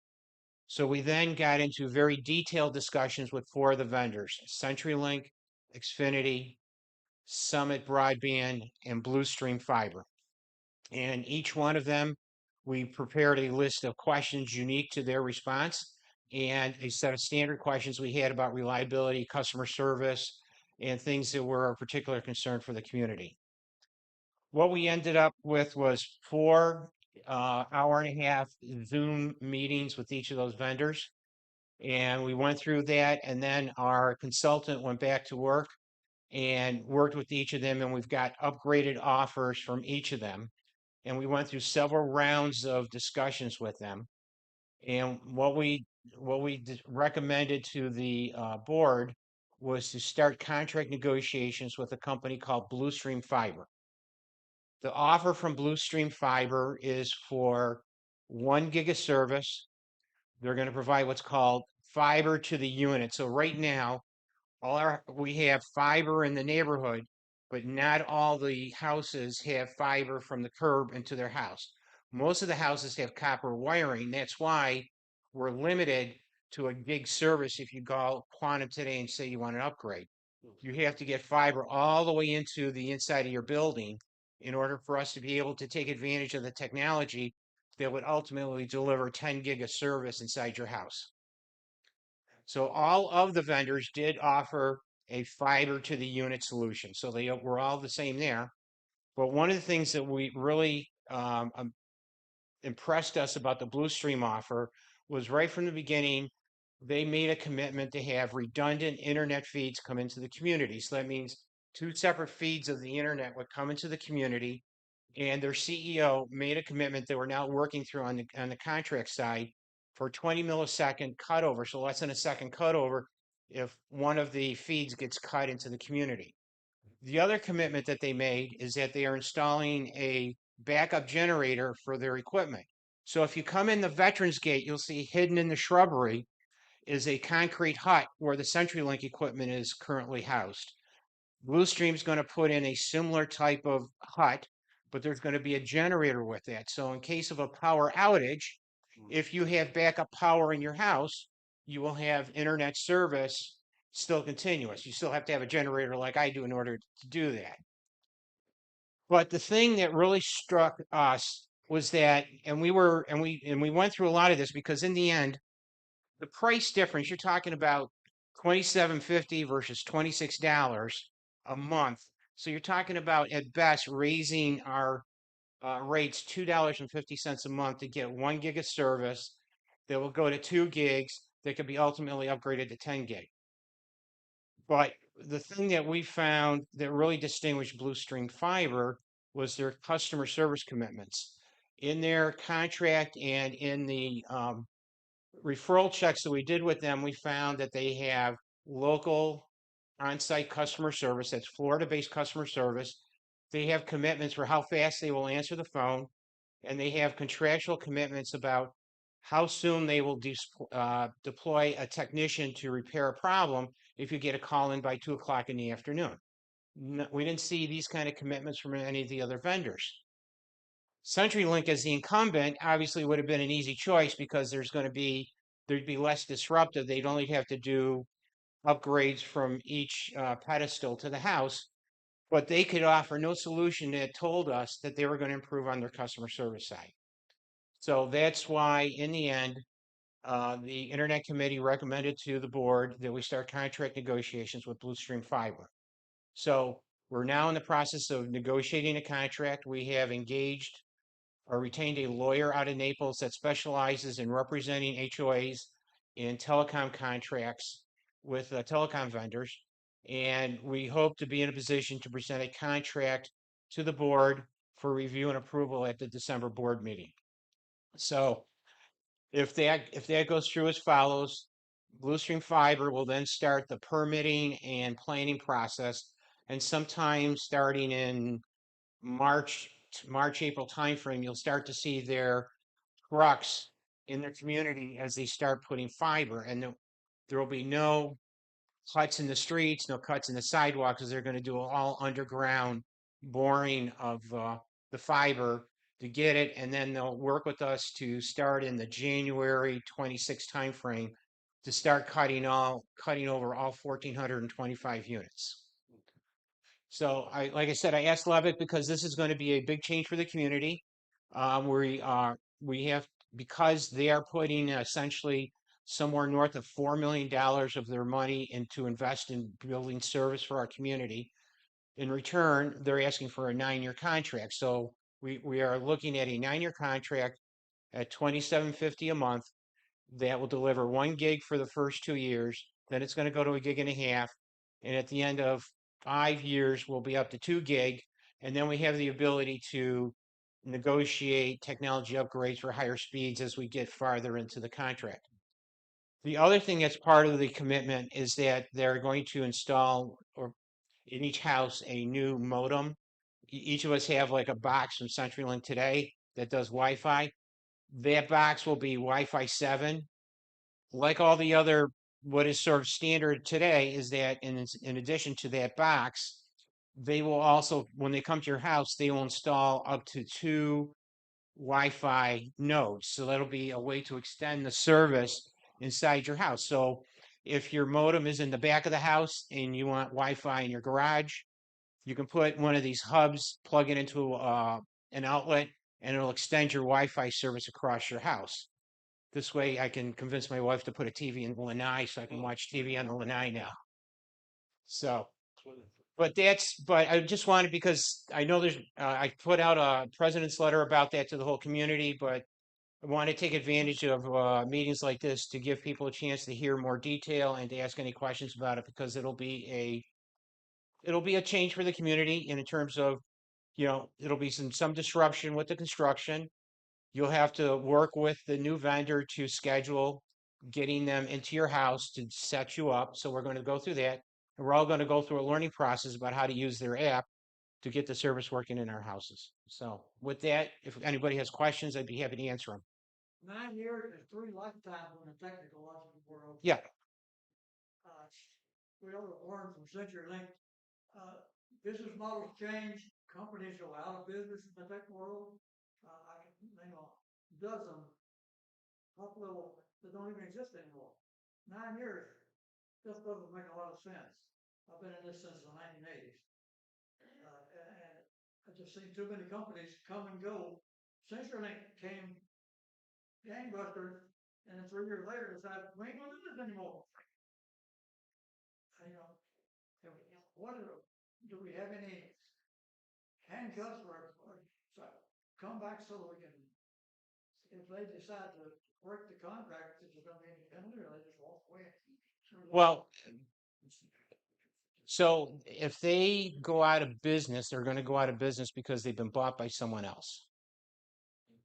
So we then got into very detailed discussions with 4 of the vendors: CenturyLink, Xfinity, Summit Broadband, and Bluestream Fiber. And each one of them, we prepared a list of questions unique to their response and a set of standard questions we had about reliability, customer service, and things that were of particular concern for the community. What we ended up with was 4 hour-and-a-half Zoom meetings with each of those vendors. And we went through that, and then our consultant went back to work and worked with each of them, and we've got upgraded offers from each of them. And we went through several rounds of discussions with them. And what we recommended to the board was to start contract negotiations with a company called Bluestream Fiber. The offer from Bluestream Fiber is for 1 gig of service. They're going to provide what's called fiber to the unit. So right now, we have fiber in the neighborhood, but not all the houses have fiber from the curb into their house. Most of the houses have copper wiring. That's why we're limited to a gig service. If you call Quantum today and say you want an upgrade, you have to get fiber all the way into the inside of your building in order for us to be able to take advantage of the technology that would ultimately deliver 10 gig of service inside your house. So all of the vendors did offer a fiber to the unit solution. So they were all the same there. But one of the things that we really impressed us about the Bluestream offer was right from the beginning, they made a commitment to have redundant internet feeds come into the community. So that means 2 separate feeds of the internet would come into the community, and their CEO made a commitment that we're now working through on the contract side for 20 millisecond cutover, so less than a second cutover if one of the feeds gets cut into the community. The other commitment that they made is that they are installing a backup generator for their equipment. So if you come in the Veterans Gate, you'll see hidden in the shrubbery is a concrete hut where the CenturyLink equipment is currently housed. Bluestream's going to put in a similar type of hut, but there's going to be a generator with that. So in case of a power outage, if you have backup power in your house, you will have internet service still continuous. You still have to have a generator like I do in order to do that. But the thing that really struck us was that, and we went through a lot of this because in the end, the price difference, you're talking about $27.50 versus $26 a month. So you're talking about at best raising our rates $2.50 a month to get 1 gig of service that will go to 2 gigs that could be ultimately upgraded to 10 gig. But the thing that we found that really distinguished Bluestream Fiber was their customer service commitments. In their contract and in the referral checks that we did with them, we found that they have local on-site customer service. That's Florida-based customer service. They have commitments for how fast they will answer the phone, and they have contractual commitments about how soon they will deploy a technician to repair a problem if you get a call in by 2 o'clock in the afternoon. No, we didn't see these kind of commitments from any of the other vendors. CenturyLink as the incumbent obviously would have been an easy choice because there'd be less disruptive. They'd only have to do upgrades from each pedestal to the house, but they could offer no solution that told us that they were going to improve on their customer service side. So that's why in the end, the Internet Committee recommended to the board that we start contract negotiations with Bluestream Fiber. So we're now in the process of negotiating a contract. We have engaged or retained a lawyer out of Naples that specializes in representing HOAs in telecom contracts with telecom vendors. And we hope to be in a position to present a contract to the board for review and approval at the December board meeting. So if that goes through as follows, Bluestream Fiber will then start the permitting and planning process, and sometime starting in March, April timeframe, you'll start to see their trucks in their community as they start putting fiber, and there will be no cuts in the streets, no cuts in the sidewalks, as they're going to do all underground boring of the fiber to get it, and then they'll work with us to start in the January 26 timeframe to start cutting over all 1,425 units. So like I said, I asked Levitt because this is going to be a big change for the community. We have, because they are putting essentially somewhere north of $4 million of their money into invest in building service for our community. In return, they're asking for a 9-year contract. So we are looking at a 9-year contract at $27.50 a month that will deliver 1 gig for the first 2 years. Then it's going to go to 1.5 gigs. And at the end of 5 years, we'll be up to 2 gig. And then we have the ability to negotiate technology upgrades for higher speeds as we get farther into the contract. The other thing that's part of the commitment is that they're going to install, or in each house, a new modem. Each of us have like a box from CenturyLink today that does Wi-Fi. That box will be Wi-Fi 7. Like all the other, what is sort of standard today is that in addition to that box, they will also, when they come to your house, they will install up to 2 Wi-Fi nodes. So that'll be a way to extend the service inside your house. So if your modem is in the back of the house and you want Wi-Fi in your garage, you can put one of these hubs, plug it into an outlet, and it'll extend your Wi-Fi service across your house. This way I can convince my wife to put a TV in the lanai so I can watch TV on the lanai now. So, but I just wanted, because I know I put out a president's letter about that to the whole community, but I want to take advantage of meetings like this to give people a chance to hear more detail and to ask any questions about it, because it'll be a change for the community in terms of, it'll be some disruption with the construction. You'll have to work with the new vendor to schedule getting them into your house to set you up. So we're going to go through that. And we're all going to go through a learning process about how to use their app to get the service working in our houses. So with that, if anybody has questions, I'd be happy to answer them. 9 years is 3 lifetimes in the technological world. Yeah. We all learned from CenturyLink. Business models change. Companies go out of business in the tech world. I can name a dozen top level that don't even exist anymore. 9 years just doesn't make a lot of sense. I've been in this since the 1980s. And I just seen too many companies come and go. CenturyLink came gangbusters, and then 3 years later decided we ain't gonna do this anymore. Do we have any handcuffs or come back so we can, if they decide to break the contract, is there gonna be any penalty, or they just walk away? Well, so if they go out of business, they're going to go out of business because they've been bought by someone else.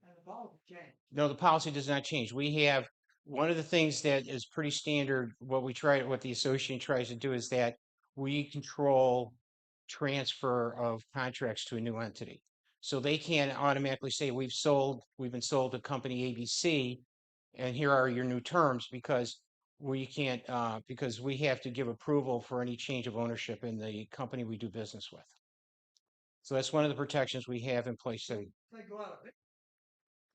And the policy changed. No, the policy does not change. We have one of the things that is pretty standard. What the association tries to do is that we control transfer of contracts to a new entity. So they can't automatically say we've been sold to company ABC, and here are your new terms, because we can't, because we have to give approval for any change of ownership in the company we do business with. So that's one of the protections we have in place. They go out of business.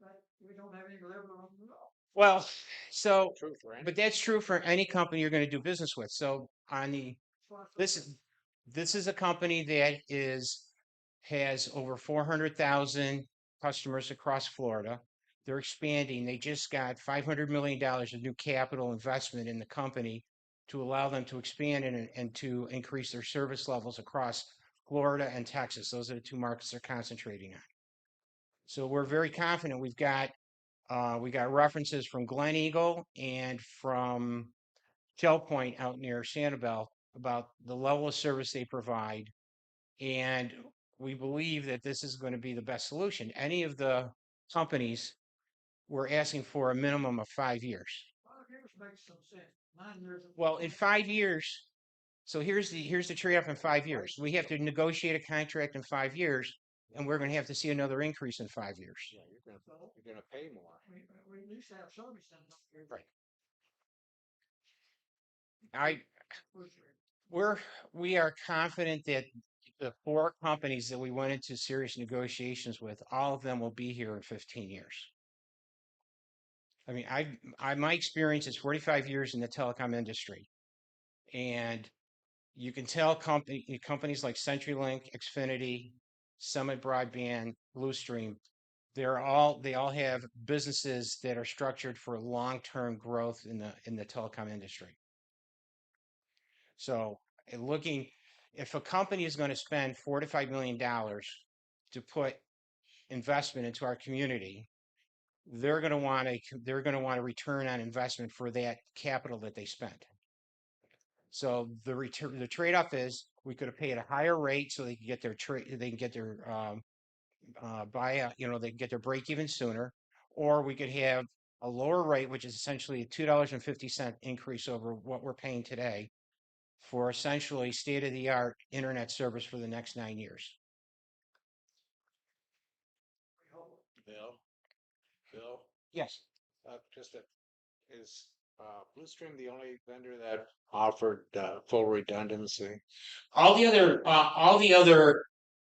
Right? We don't have any leverage on them at all. Well, so, True for any- but that's true for any company you're going to do business with. So this is a company that has over 400,000 customers across Florida. They're expanding. They just got $500 million of new capital investment in the company to allow them to expand and to increase their service levels across Florida and Texas. Those are the 2 markets they're concentrating on. So we're very confident. We got references from Glen Eagle and from Shell Point out near Sandoval about the level of service they provide. And we believe that this is going to be the best solution. Any of the companies were asking for a minimum of 5 years. 5 years makes some sense. 9 years. Well, in 5 years, so here's the trade-off in 5 years. We have to negotiate a contract in 5 years, and we're going to have to see another increase in 5 years. Yeah, you're gonna pay more. We at least have service in them. Right. We are confident that the 4 companies that we went into serious negotiations with, all of them will be here in 15 years. I mean, my experience is 45 years in the telecom industry, and you can tell companies like CenturyLink, Xfinity, Summit Broadband, Bluestream, they all have businesses that are structured for long-term growth in the telecom industry. So, if a company is going to spend $4 to $5 million to put investment into our community, they're going to want a return on investment for that capital that they spent. So the trade-off is we could have paid a higher rate so they can get their buyout, they can get their break even sooner, or we could have a lower rate, which is essentially a $2.50 increase over what we're paying today for essentially state-of-the-art internet service for the next 9 years. Bill, Yes. is Bluestream the only vendor that offered full redundancy? All the other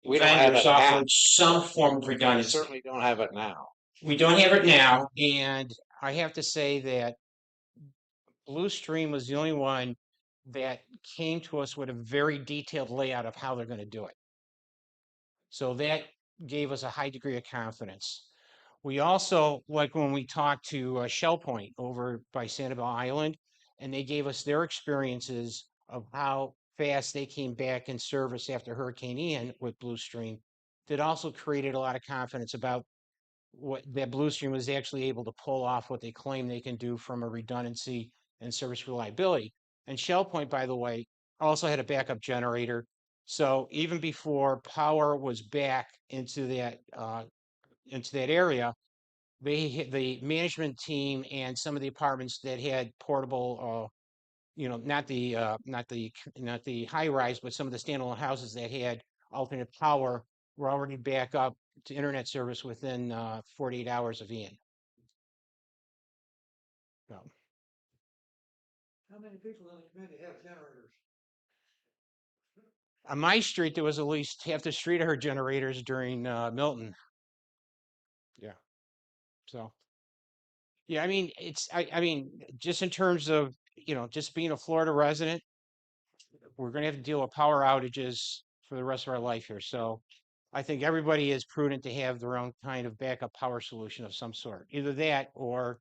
We don't have vendors it now. offered some form of We redundancy. certainly don't have it now. We don't have it now, and I have to say that Bluestream was the only one that came to us with a very detailed layout of how they're going to do it. So that gave us a high degree of confidence. We also, like when we talked to ShellPoint over by Sandoval Island, and they gave us their experiences of how fast they came back in service after Hurricane Ian with Bluestream, that also created a lot of confidence about what that Bluestream was actually able to pull off what they claim they can do from a redundancy and service reliability. And ShellPoint, by the way, also had a backup generator. So even before power was back into that area, the management team and some of the apartments that had portable, not the high rise, but some of the standalone houses that had alternate power were already back up to internet service within 48 hours of Ian. So, How many people in the community have generators? on my street, there was at least half the street of her generators during Milton. Yeah. So, yeah, I mean, I mean, just in terms of, just being a Florida resident, we're going to have to deal with power outages for the rest of our life here. So I think everybody is prudent to have their own kind of backup power solution of some sort. Either that or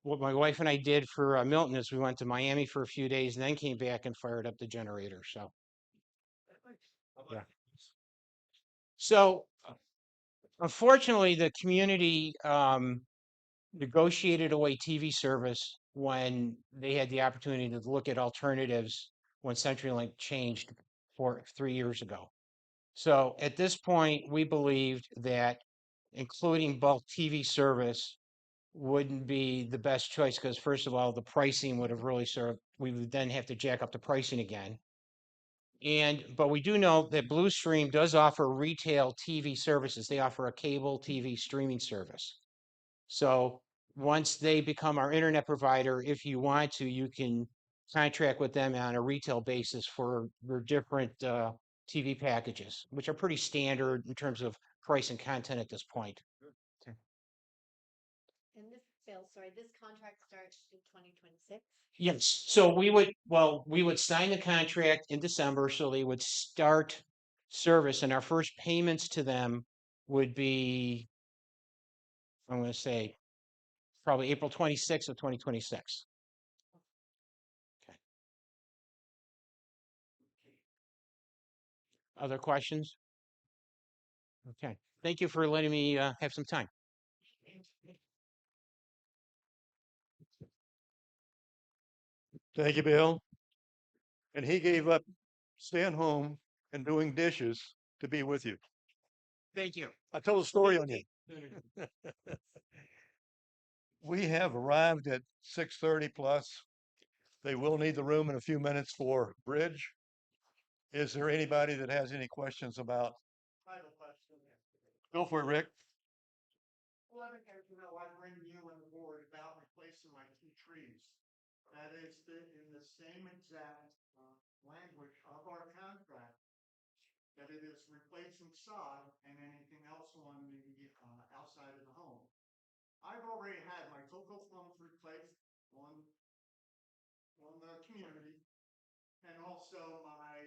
what my wife and I did for Milton is we went to Miami for a few days and then came back and fired up the generator. So, yeah. So unfortunately, the community negotiated away TV service when they had the opportunity to look at alternatives when CenturyLink changed 3 years ago. So at this point, we believed that including bulk TV service wouldn't be the best choice because, first of all, the pricing would have really we would then have to jack up the pricing again. But we do know that Bluestream does offer retail TV services. They offer a cable TV streaming service. So once they become our internet provider, if you want to, you can contract with them on a retail basis for their different TV packages, which are pretty standard in terms of price and content at this point. And this, Phil, sorry, this contract starts in 2026? Yes. So we would sign the contract in December, so they would start service, and our first payments to them would be, I'm going to say, probably April 26th of 2026. Okay. Other questions? Okay. Thank you for letting me have some time. Thank you, Bill. And he gave up staying home and doing dishes to be with you. Thank you. I told a story on you. We have arrived at 6:30 plus. They will need the room in a few minutes for bridge. Is there anybody that has any questions about? I have a question. Go for it, Rick. Well, I bring you and the board about replacing my 2 trees. That is in the same exact language of our contract. that it is replacing sod and anything else on the, outside of the home. I've already had my cocoa plums replaced on the community, and also my,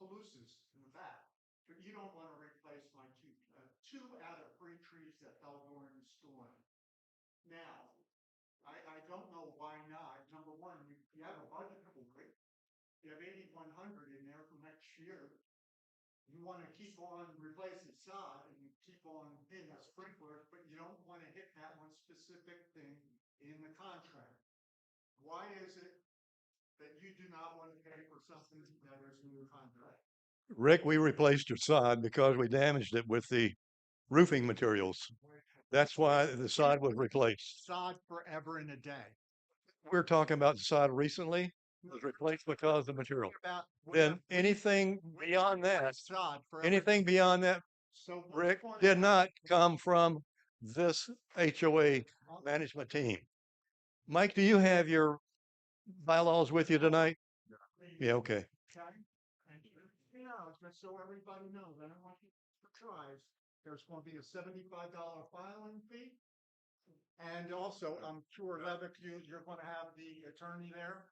calusas in the back. But you don't wanna replace my two out of 3 trees that fell during the storm. Now, I don't know why not. Number one, you have a budget for it. You have 8,100 in there for next year. You wanna keep on replacing sod and keep on hitting the sprinklers, but you don't wanna hit that one specific thing in the contract. Why is it that you do not want to pay for something that is in your contract? Rick, we replaced your sod because we damaged it with the roofing materials. That's why the sod was replaced. Sod forever and a day. We're talking about the sod recently was replaced because of the material. About Then anything beyond that, sod forever. anything beyond that, So Rick, did not come from this HOA management team. Mike, do you have your bylaws with you tonight? Yeah, okay. Okay. And just so everybody knows, I don't want you to try. There's going to be a $75 filing fee. And also, I'm sure Levick, you're going to have the attorney there.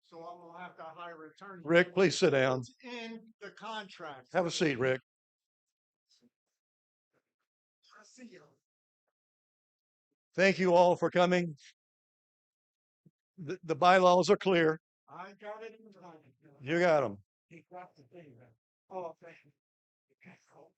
So I'm going to have to hire an attorney. Rick, please sit down. It's in the contract. Have a seat, Rick. See you. Thank you all for coming. The bylaws are clear. I got it in time. You got them. He got the thing. Oh, thank you. Okay, cool.